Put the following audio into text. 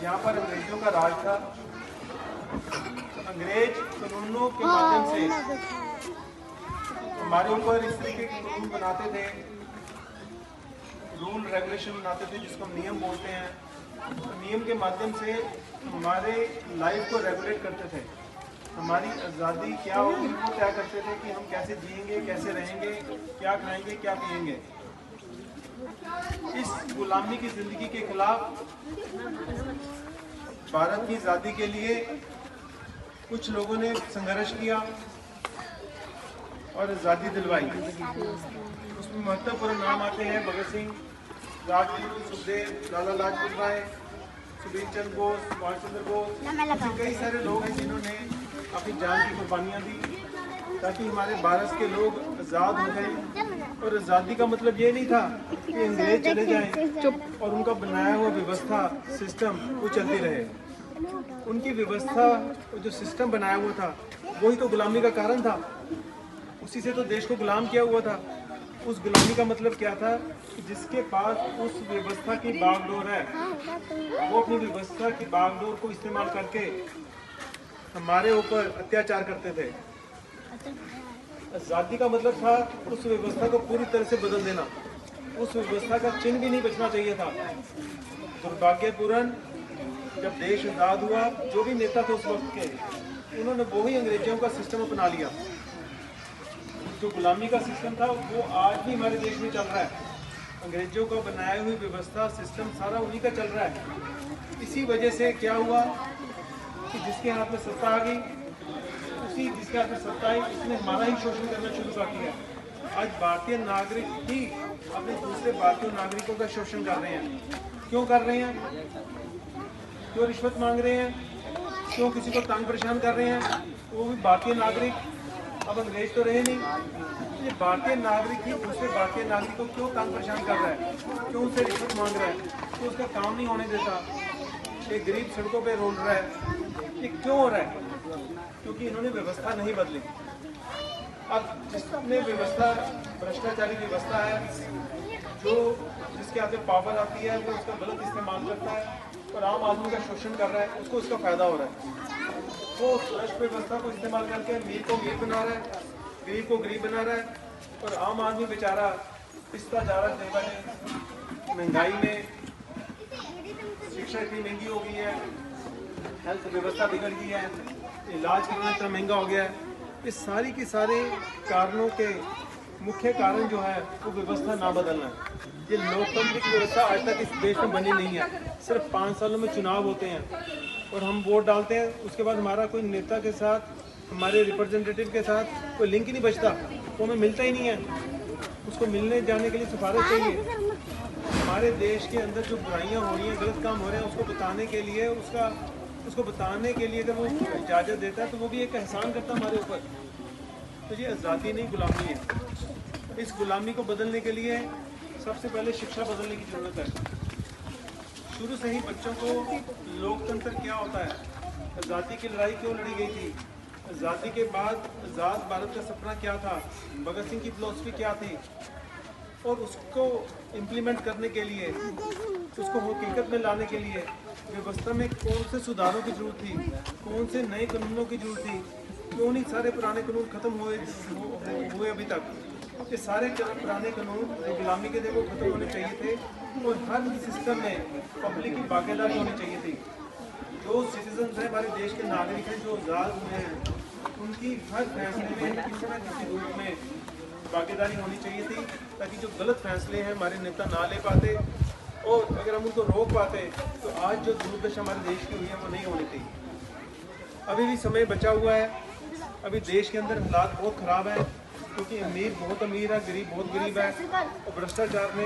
यहाँ पर अंग्रेजों का राज था। अंग्रेज कानूनों के माध्यम से हमारे ऊपर इस तरीके के कानून बनाते थे, रूल रेगुलेशन बनाते थे, जिसको हम नियम बोलते हैं। तो नियम के माध्यम से हमारे लाइफ को रेगुलेट करते थे। हमारी आज़ादी क्या होगी वो तय करते थे कि हम कैसे जिएंगे, कैसे रहेंगे, क्या खाएंगे, क्या पिएंगे। इस गुलामी की जिंदगी के खिलाफ भारत की आज़ादी के लिए कुछ लोगों ने संघर्ष किया और आज़ादी दिलवाई। उसमें महत्वपूर्ण नाम आते हैं भगत सिंह, राजगुरु, सुखदेव, लाला लाजपत राय, सुभाष चंद्र बोस, सुभाष चंद्र बोस। ऐसे कई सारे लोग हैं जिन्होंने अपनी जान की कुर्बानियाँ दी ताकि हमारे भारत के लोग आज़ाद हो गए। और आज़ादी का मतलब ये नहीं था कि अंग्रेज चले जाएं और उनका बनाया हुआ व्यवस्था सिस्टम वो चलती रहे। उनकी व्यवस्था जो सिस्टम बनाया हुआ था वही तो गुलामी का कारण था। उसी से तो देश को गुलाम किया हुआ था। उस गुलामी का मतलब क्या था कि जिसके पास उस व्यवस्था की बागडोर है वो अपनी व्यवस्था की बागडोर को इस्तेमाल करके हमारे ऊपर अत्याचार करते थे। आज़ादी का मतलब था उस व्यवस्था को पूरी तरह से बदल देना। उस व्यवस्था का चिन्ह भी नहीं बचना चाहिए था। दुर्भाग्यपूर्ण जब देश आज़ाद हुआ, जो भी नेता थे उस वक्त के, उन्होंने वही अंग्रेजों का सिस्टम अपना लिया। जो गुलामी का सिस्टम था वो आज भी हमारे देश में चल रहा है। अंग्रेजों का बनाया हुई व्यवस्था सिस्टम सारा उन्हीं का चल रहा है। इसी वजह से क्या हुआ कि जिसके हाथ में सत्ता आ गई, उसी जिसके हाथ में सत्ता आई उसने हमारा ही शोषण करना शुरू कर दिया। आज भारतीय नागरिक ही अपने दूसरे भारतीय नागरिकों का शोषण कर रहे हैं। क्यों कर रहे हैं? क्यों रिश्वत मांग रहे हैं? क्यों किसी को तंग परेशान कर रहे हैं? वो भी भारतीय नागरिक। अब अंग्रेज तो रहे नहीं, ये भारतीय नागरिक ही दूसरे भारतीय नागरिक को क्यों तंग परेशान कर रहा है? क्यों उससे रिश्वत मांग रहा है? क्यों उसका काम नहीं होने देता? एक गरीब सड़कों पे रोल रहा है। ये क्यों हो रहा है? क्योंकि इन्होंने व्यवस्था नहीं बदली। अब जिसने व्यवस्था भ्रष्टाचारी व्यवस्था है, जो जिसके हाथ में पावर आती है वो उसका गलत इस्तेमाल करता है और आम आदमी का शोषण कर रहा है, उसको उसका फायदा हो रहा है। वो भ्रष्ट व्यवस्था को इस्तेमाल करके अमीर को अमीर बना रहा है, गरीब को गरीब बना रहा है और आम आदमी बेचारा पिसता जा रहा है। महंगाई में शिक्षा इतनी महंगी हो गई है, हेल्थ व्यवस्था बिगड़ गई है, इलाज करना इतना महंगा हो गया है। इस सारी के सारे कारणों के मुख्य कारण जो है वो व्यवस्था ना बदलना है। ये लोकतांत्रिक व्यवस्था आज तक इस देश में बनी नहीं है। सिर्फ 5 सालों में चुनाव होते हैं और हम वोट डालते हैं, उसके बाद हमारा कोई नेता के साथ, हमारे रिप्रेजेंटेटिव के साथ कोई लिंक ही नहीं बचता। वो हमें मिलता ही नहीं है। उसको मिलने जाने के लिए सिफारिश चाहिए। हमारे देश के अंदर जो बुराइयां हो रही हैं, गलत काम हो रहे हैं, उसको बताने के लिए अगर वो इजाज़त देता है तो वो भी एक एहसान करता है हमारे ऊपर। तो ये आज़ादी नहीं, गुलामी है। इस गुलामी को बदलने के लिए सबसे पहले शिक्षा बदलने की ज़रूरत है। शुरू से ही बच्चों को लोकतंत्र क्या होता है, आज़ादी की लड़ाई क्यों लड़ी गई थी, आज़ादी के बाद आज़ाद भारत का सपना क्या था, भगत सिंह की फिलॉसफी क्या थी, और उसको इम्प्लीमेंट करने के लिए, उसको हकीकत में लाने के लिए व्यवस्था में कौन से सुधारों की जरूरत थी, कौन से नए कानूनों की जरूरत थी, क्यों नहीं सारे पुराने कानून खत्म हुए अभी तक। ये सारे पुराने कानून जो गुलामी के थे वो खत्म होने चाहिए थे और हर सिस्टम में पब्लिक की भागीदारी होनी चाहिए थी। जो सिटीजन हैं, हमारे देश के नागरिक हैं जो आज़ाद हुए हैं, उनकी हर फैसले में किसी न किसी रूप में भागीदारी होनी चाहिए थी, ताकि जो गलत फैसले हैं हमारे नेता ना ले पाते और अगर हम उनको रोक पाते तो आज जो दुर्दशा हमारे देश की हुई है वो नहीं होनी थी। अभी भी समय बचा हुआ है। अभी देश के अंदर हालात बहुत ख़राब है क्योंकि अमीर बहुत अमीर है, गरीब बहुत गरीब है और भ्रष्टाचार में